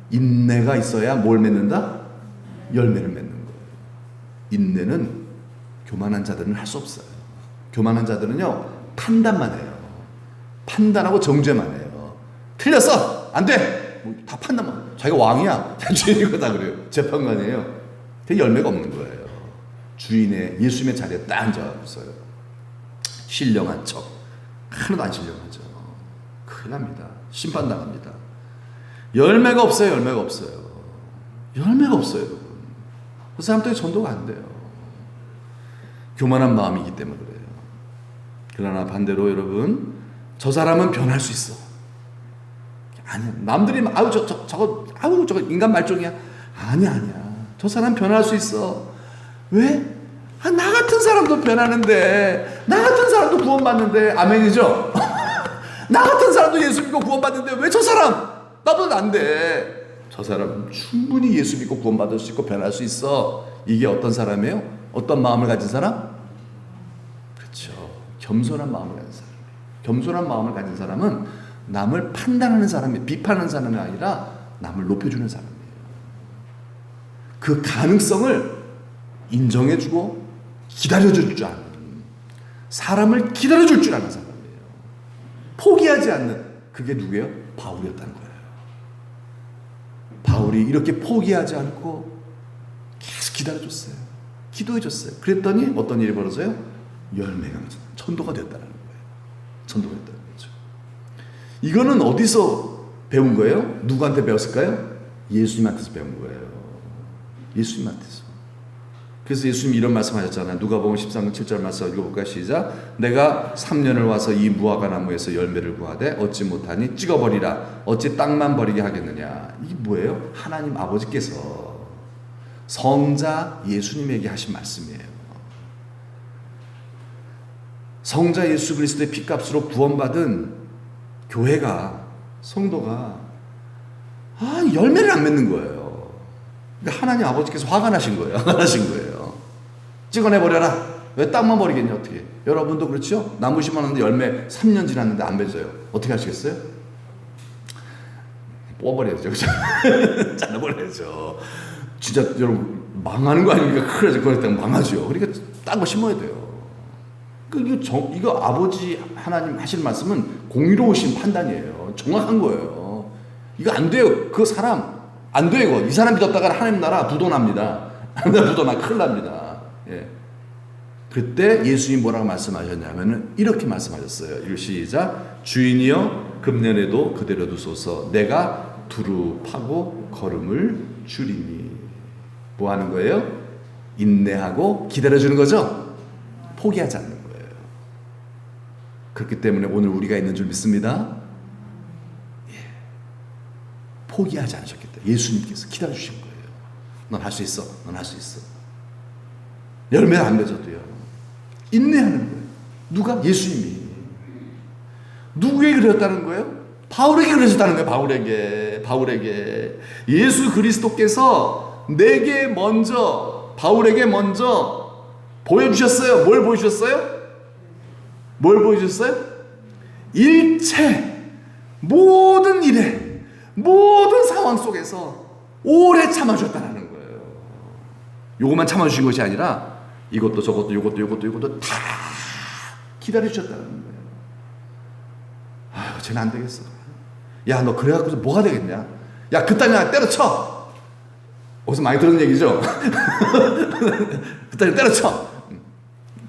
인내가 있어야 뭘 맺는다? 열매를 맺는 거예요. 인내는 교만한 자들은 할 수 없어요. 교만한 자들은요, 판단만 해요. 판단하고 정죄만 해요. 틀렸어! 안 돼! 다 판단만. 자기가 왕이야. 주인이고 다 그래요. 재판관이에요. 그 열매가 없는 거예요. 주인의 예수님의 자리에 딱 앉아있어요. 신령한 척. 하나도 안 신령하죠. 큰일 납니다. 심판당합니다. 열매가 없어요. 그 사람 때문에 전도가 안 돼요. 교만한 마음이기 때문에 그래요. 그러나 반대로 여러분, 저 사람은 변할 수 있어. 아니야. 남들이 아우 저거 인간 말종이야. 아니야. 저 사람 변할 수 있어. 왜? 아, 나 같은 사람도 변하는데, 나 같은 사람도 구원받는데, 아멘이죠? 나 같은 사람도 예수 믿고 구원받는데 왜 저 사람 나보다 안 돼? 저 사람은 충분히 예수 믿고 구원받을 수 있고 변할 수 있어. 이게 어떤 사람이에요? 어떤 마음을 가진 사람? 그렇죠. 겸손한 마음을 가진 사람. 겸손한 마음을 가진 사람은 남을 판단하는 사람이, 비판하는 사람이 아니라 남을 높여주는 사람이에요. 그 가능성을 인정해주고 기다려줄 줄 아는, 사람을 기다려줄 줄 아는 사람이에요. 포기하지 않는, 그게 누구예요? 바울이었다는 거예요. 바울이 이렇게 포기하지 않고 계속 기다려줬어요. 기도해줬어요. 그랬더니 어떤 일이 벌어져요? 열매가 전도가 됐다는 거예요. 전도가 됐다는 거죠. 이거는 어디서 배운 거예요? 누구한테 배웠을까요? 예수님한테서 배운 거예요. 예수님한테서. 그래서 예수님이 이런 말씀하셨잖아요. 누가복음 13장 7절 말씀 읽어볼까요? 시작. 내가 3년을 와서 이 무화과 나무에서 열매를 구하되 얻지 못하니 찍어버리라. 어찌 땅만 버리게 하겠느냐. 이게 뭐예요? 하나님 아버지께서 성자 예수님에게 하신 말씀이에요. 성자 예수 그리스도의 피값으로 구원받은 교회가, 성도가 열매를 안 맺는 거예요. 그러니까 하나님 아버지께서 화가 나신 거예요. 찍어내버려라. 왜 땅만 버리겠냐, 어떻게. 여러분도 그렇죠? 나무 심었는데 열매 3년 지났는데 안 맺어요. 어떻게 하시겠어요? 뽑아버려야죠. 그죠? 잘라버려야죠. 진짜 여러분, 망하는 거 아닙니까? 그래서 그랬다가 망하죠. 그러니까 딴 거 심어야 돼요. 이거 아버지 하나님 하시는 말씀은 공의로우신 판단이에요. 정확한 거예요. 이거 안 돼요. 그 사람 안 돼요. 이거. 이 사람 믿었다가 하나님 나라 부도납니다. 부도나 큰일 납니다. 예. 그때 예수님이 뭐라고 말씀하셨냐면은 이렇게 말씀하셨어요. 이거 시작. 주인이여 금년에도 그대로 두소서. 내가 두루 파고 걸음을 줄이니. 뭐 하는 거예요? 인내하고 기다려주는 거죠. 포기하지 않는 거예요. 그렇기 때문에 오늘 우리가 있는 줄 믿습니다. 예. 포기하지 않으셨기 때문에 예수님께서 기다려주신 거예요. 넌 할 수 있어. 넌 할 수 있어. 열매 안 맺어도요. 인내하는 거예요. 누가? 예수님이. 누구에게 그랬다는 거예요? 바울에게 그러셨다는 거예요. 바울에게 예수 그리스도께서 내게 먼저, 바울에게 먼저 보여주셨어요. 뭘 보여주셨어요? 뭘 보여주셨어요? 일체 모든 일에, 모든 상황 속에서 오래 참아주셨다는 거예요. 요것만 참아주신 것이 아니라 이것도 저것도 이것도 다 기다려주셨다는 거예요. 아유, 쟤는 안 되겠어. 야, 너 그래갖고 뭐가 되겠냐? 야, 그따위나 때려쳐. 어디서 많이 들은 얘기죠? 그따위나 때려쳐.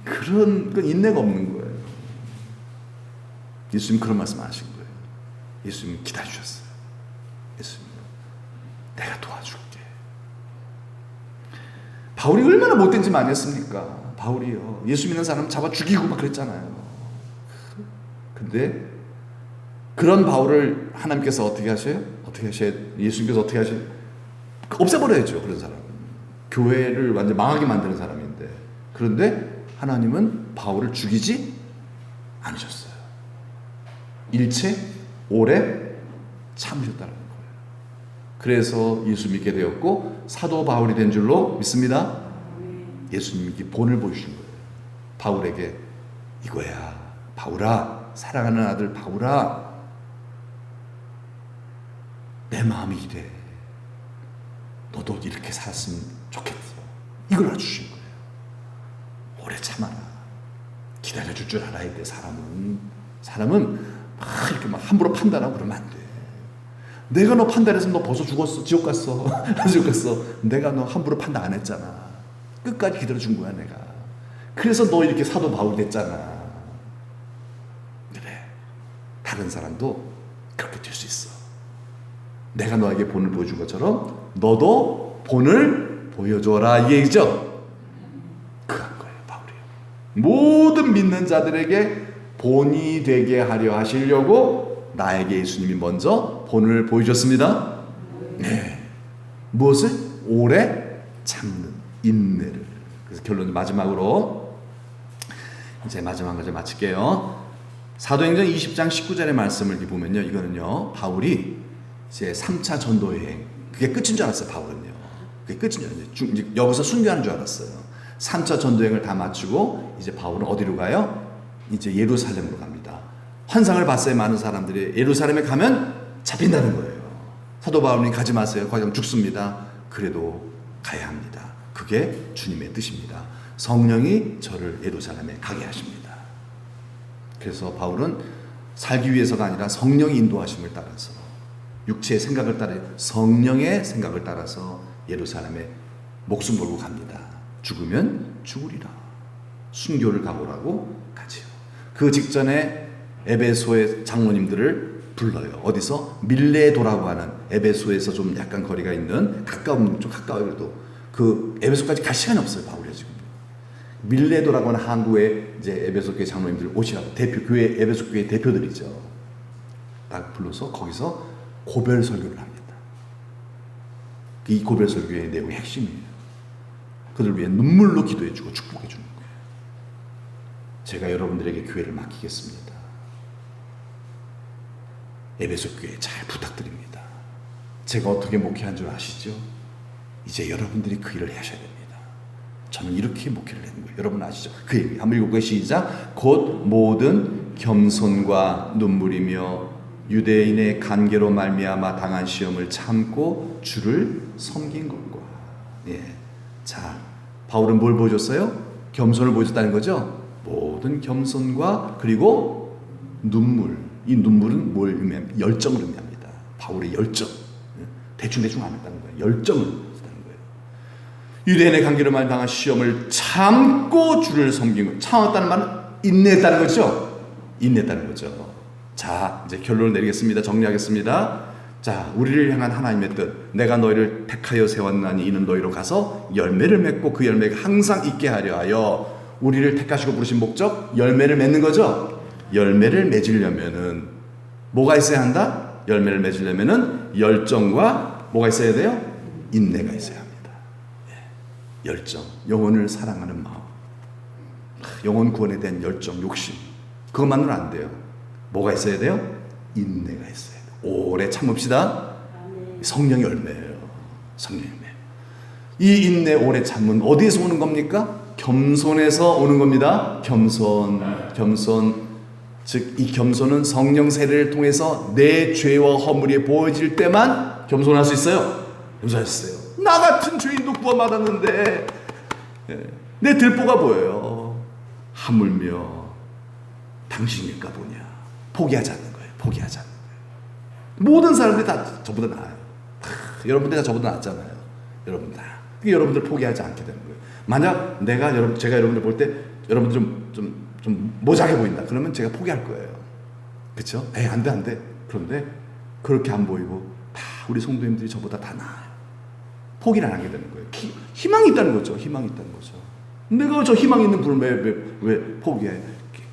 그런 건 인내가 없는 거예요. 예수님 그런 말씀 하신 거예요. 예수님 기다려주셨어요. 예수님, 내가 도와줄게. 바울이 얼마나 못된 짓 많이 했습니까? 바울이요, 예수 믿는 사람 잡아 죽이고 막 그랬잖아요. 근데 그런 바울을 하나님께서 어떻게 하셔요? 예수님께서 어떻게 하셔요? 없애버려야죠. 그런 사람은 교회를 완전 망하게 만드는 사람인데, 그런데 하나님은 바울을 죽이지 않으셨어요. 일체 오래 참으셨다는 거예요. 그래서 예수 믿게 되었고 사도 바울이 된 줄로 믿습니다. 예수님이 본을 보여주신 거예요. 바울에게 이거야, 바울아, 사랑하는 아들 바울아, 내 마음이 이래. 너도 이렇게 살았으면 좋겠어. 이걸 알려주신 거예요. 오래 참아라. 기다려줄 줄 알아야 돼. 사람은 막 이렇게 막 함부로 판단하고 그러면 안 돼. 내가 너 판단해서 너 벌써 죽었어. 지옥 갔어. 지옥 갔어. 내가 너 함부로 판단 안 했잖아. 끝까지 기다려준 거야, 내가. 그래서 너 이렇게 사도 바울 됐잖아. 그래. 다른 사람도 그렇게 될 수 있어. 내가 너에게 본을 보여준 것처럼 너도 본을 보여줘라, 이 얘기죠. 그런 거예요, 바울이요. 모든 믿는 자들에게 본이 되게 하려 하시려고 나에게 예수님이 먼저 본을 보여줬습니다. 네. 무엇을? 오래 참는 인내를. 그래서 결론 마지막으로 이제 마지막 과제 마칠게요. 사도행전 20장 19절의 말씀을 보면요, 이거는요, 바울이 이제 3차 전도 여행, 그게 끝인 줄 알았어요. 바울은요, 그게 끝인 줄 알았어요. 이제 여기서 순교하는 줄 알았어요. 3차 전도 여행을 다 마치고 이제 바울은 어디로 가요? 이제 예루살렘으로 갑니다. 환상을 봤어요. 많은 사람들이 예루살렘에 가면 잡힌다는 거예요. 사도 바울이 가지 마세요. 거기 가면 죽습니다. 그래도 가야 합니다. 그게 주님의 뜻입니다. 성령이 저를 예루살렘에 가게 하십니다. 그래서 바울은 살기 위해서가 아니라 성령의 인도하심을 따라서, 육체의 생각을 따라, 성령의 생각을 따라서 예루살렘에 목숨 걸고 갑니다. 죽으면 죽으리라. 순교를 각오하고 가지요. 그 직전에 에베소의 장로님들을 불러요. 어디서? 밀레도라고 하는, 에베소에서 좀 약간 거리가 있는, 좀 가까워요. 그래도 그 에베소까지 갈 시간이 없어요, 바울이 지금. 밀레도라고 하는 항구에 이제 에베소 교회 장로님들 오시라고, 교회, 에베소 교회 대표들이죠. 딱 불러서 거기서 고별 설교를 합니다. 이 고별 설교의 내용이 핵심이에요. 그들 위해 눈물로 기도해주고 축복해주는 거예요. 제가 여러분들에게 교회를 맡기겠습니다. 에베소 교회 잘 부탁드립니다. 제가 어떻게 목회한 줄 아시죠? 이제 여러분들이 그 일을 하셔야 됩니다. 저는 이렇게 목회를 했는 거예요. 여러분 아시죠? 그 얘기 한번 읽어볼까요? 시작. 곧 모든 겸손과 눈물이며 유대인의 간계로 말미암아 당한 시험을 참고 주를 섬긴 것과. 예. 자, 바울은 뭘 보여줬어요? 겸손을 보여줬다는 거죠. 모든 겸손과 그리고 눈물. 이 눈물은 뭘 의미합니까? 열정을 의미합니다. 바울의 열정. 대충 안 했다는 거예요. 열정을 했다는 거예요. 유대인의 관계로 말 당한 시험을 참고 주를 섬긴 것. 참았다는 말은 인내했다는 거죠. 인내했다는 거죠. 자, 이제 결론을 내리겠습니다. 정리하겠습니다. 자, 우리를 향한 하나님의 뜻. 내가 너희를 택하여 세웠나니 이는 너희로 가서 열매를 맺고 그 열매가 항상 있게 하려 하여. 우리를 택하시고 부르신 목적, 열매를 맺는 거죠. 열매를 맺으려면은 뭐가 있어야 한다? 열매를 맺으려면은 열정과 뭐가 있어야 돼요? 인내가 있어야 합니다. 열정, 영혼을 사랑하는 마음, 영혼 구원에 대한 열정, 욕심, 그것만으로는 안 돼요. 뭐가 있어야 돼요? 인내가 있어야 돼요. 오래 참읍시다. 성령의 열매예요. 성령의 열매. 이 인내 오래 참은 어디에서 오는 겁니까? 겸손에서 오는 겁니다. 겸손. 즉 이 겸손은 성령 세례를 통해서 내 죄와 허물이 보여질 때만 겸손할 수 있어요. 겸손할 수 있어요. 나 같은 죄인도 구원받았는데 내 들보가 보여요. 하물며 당신일까 보냐. 포기하지 않는 거예요. 포기하지 않는 거예요. 모든 사람들이 다 저보다 나아요. 여러분들이 다 저보다 낫잖아요. 여러분 다. 여러분들 포기하지 않게 되는 거예요. 만약 제가 여러분들 볼 때 여러분들 좀 모자게 보인다. 그러면 제가 포기할 거예요. 그렇죠? 안 돼. 그런데 그렇게 안 보이고 다 우리 성도님들이 저보다 다 나아요. 포기를 안 하게 되는 거예요. 희망이 있다는 거죠. 희망이 있다는 거죠. 내가 저 희망 있는 분을 왜 포기해?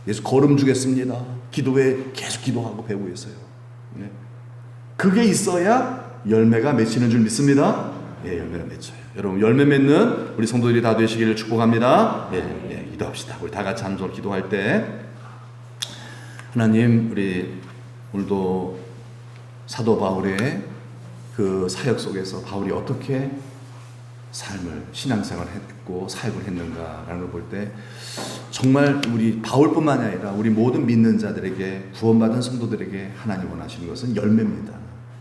예수 걸음 주겠습니다. 기도회 계속 기도하고 배우고 있어요. 네. 그게 있어야 열매가 맺히는 줄 믿습니다. 열매가 맺혀요. 여러분 열매 맺는 우리 성도들이 다 되시기를 축복합니다. 기도합시다. 우리 다 같이 한 손 기도할 때 하나님 우리 오늘도 사도 바울의 그 사역 속에서 바울이 어떻게 삶을 신앙생활을 했고 사역을 했는가라는 걸 볼 때 정말 우리 바울뿐만 아니라 우리 모든 믿는 자들에게 구원받은 성도들에게 하나님 원하시는 것은 열매입니다.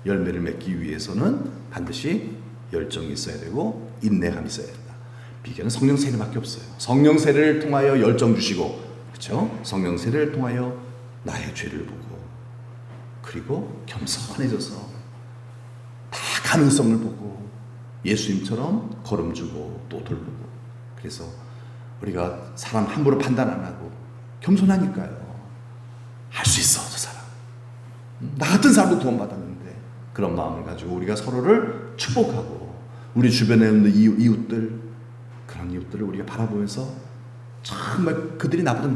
열매를 맺기 위해서는 반드시 열정이 있어야 되고 인내감이 있어야 된다. 비결은 성령 세례밖에 없어요. 성령 세례를 통하여 열정 주시고, 그렇죠? 성령 세례를 통하여 나의 죄를 보고, 그리고 겸손해져서 다 가능성을 보고 예수님처럼 걸음주고 또 돌보고. 그래서 우리가 사람 함부로 판단 안 하고 겸손하니까요. 할 수 있어, 저 사람. 나 같은 사람도 구원받았는데 그런 마음을 가지고 우리가 서로를 축복하고 우리 주변에 있는 이웃들, 그런 이웃들을 우리가 바라보면서 정말 그들이 나보다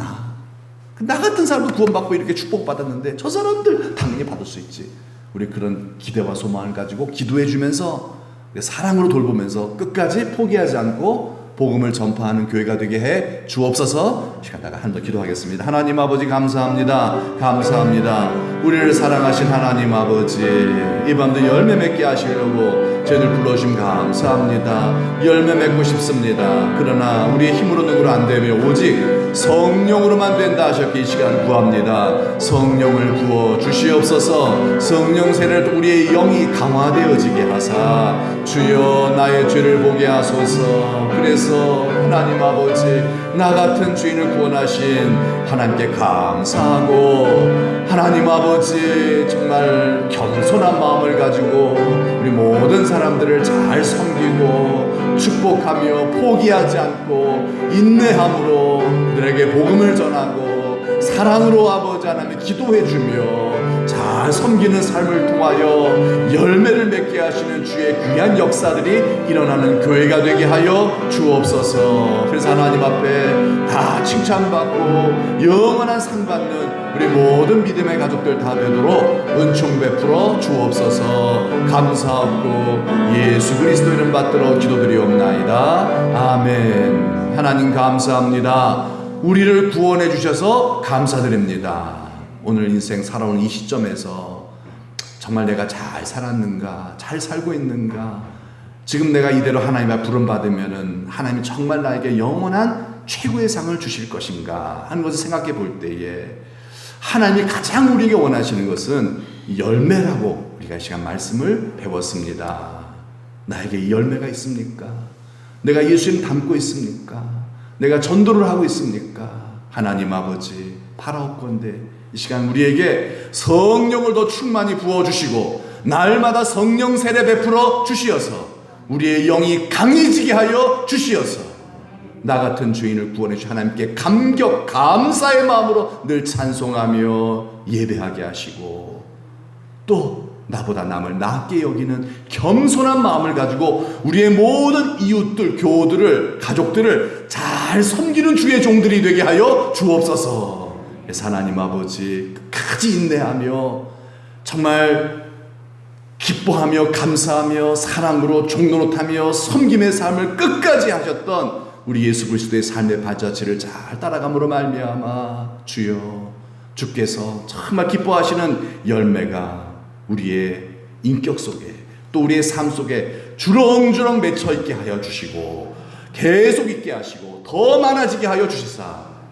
나 같은 사람도 구원받고 이렇게 축복받았는데 저 사람들 당연히 받을 수 있지. 우리 그런 기대와 소망을 가지고 기도해 주면서 사랑으로 돌보면서 끝까지 포기하지 않고 복음을 전파하는 교회가 되게 해 주옵소서. 시간다가 한 번 기도하겠습니다. 하나님 아버지 감사합니다. 우리를 사랑하신 하나님 아버지, 이 밤도 열매 맺게 하시려고 저희를 불러주심 감사합니다. 열매 맺고 싶습니다. 그러나 우리의 힘으로 능으로 안 되며 오직 성령으로만 된다 하셨기에 이 시간 구합니다. 성령을 부어 주시옵소서. 성령 세례를 우리의 영이 강화되어지게 하사 주여 나의 죄를 보게 하소서. 그래서 하나님 아버지, 나 같은 죄인을 구원하신 하나님께 감사하고, 하나님 아버지 정말 겸손한 마음을 가지고 우리 모든 사람들을 잘 섬기고 축복하며 포기하지 않고 인내함으로 그들에게 복음을 전하고 사랑으로 아버지 하나님 기도해 주며 잘 섬기는 삶을 통하여 열매를 맺게 하시는 주의 귀한 역사들이 일어나는 교회가 되게 하여 주옵소서. 그래서 하나님 앞에 다 칭찬받고 영원한 상 받는 우리 모든 믿음의 가족들 다 되도록 은총 베풀어 주옵소서. 감사하고 예수 그리스도 이름 받들어 기도드리옵나이다. 아멘. 하나님 감사합니다. 우리를 구원해 주셔서 감사드립니다. 오늘 인생 살아온 이 시점에서 정말 내가 잘 살았는가, 잘 살고 있는가, 지금 내가 이대로 하나님 앞에 부름받으면은 하나님이 정말 나에게 영원한 최고의 상을 주실 것인가 하는 것을 생각해 볼 때에 하나님이 가장 우리에게 원하시는 것은 열매라고 우리가 이 시간 말씀을 배웠습니다. 나에게 이 열매가 있습니까? 내가 예수님 닮고 있습니까? 내가 전도를 하고 있습니까? 하나님 아버지 바라옵건대 이 시간 우리에게 성령을 더 충만히 부어주시고 날마다 성령 세례 베풀어 주시어서 우리의 영이 강해지게 하여 주시어서 나 같은 죄인을 구원해 주신 하나님께 감격 감사의 마음으로 늘 찬송하며 예배하게 하시고 또 나보다 남을 낮게 여기는 겸손한 마음을 가지고 우리의 모든 이웃들, 교우들을, 가족들을 잘 섬기는 주의 종들이 되게 하여 주옵소서. 하나님 아버지 끝까지 인내하며 정말 기뻐하며 감사하며 사랑으로 종노릇하며 섬김의 삶을 끝까지 하셨던 우리 예수 그리스도의 삶의 발자취를 잘 따라감으로 말미암아 주여 주께서 정말 기뻐하시는 열매가 우리의 인격 속에 또 우리의 삶 속에 주렁주렁 맺혀 있게 하여 주시고 계속 있게 하시고 더 많아지게 하여 주시사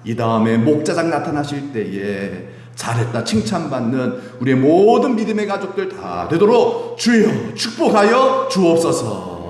이 다음에 목자장 나타나실 때에 잘했다 칭찬받는 우리의 모든 믿음의 가족들 다 되도록 주여 축복하여 주옵소서.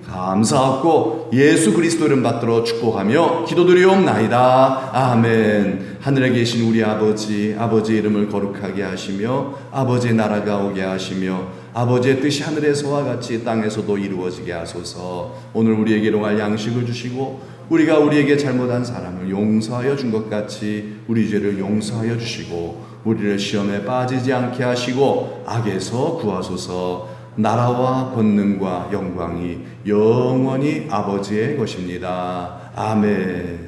감사하고 예수 그리스도 이름 받들어 축복하며 기도드리옵나이다. 아멘. 하늘에 계신 우리 아버지, 아버지의 이름을 거룩하게 하시며 아버지의 나라가 오게 하시며 아버지의 뜻이 하늘에서와 같이 땅에서도 이루어지게 하소서. 오늘 우리에게 일용할 양식을 주시고 우리가 우리에게 잘못한 사람을 용서하여 준 것 같이 우리 죄를 용서하여 주시고 우리를 시험에 빠지지 않게 하시고 악에서 구하소서. 나라와 권능과 영광이 영원히 아버지의 것입니다. 아멘.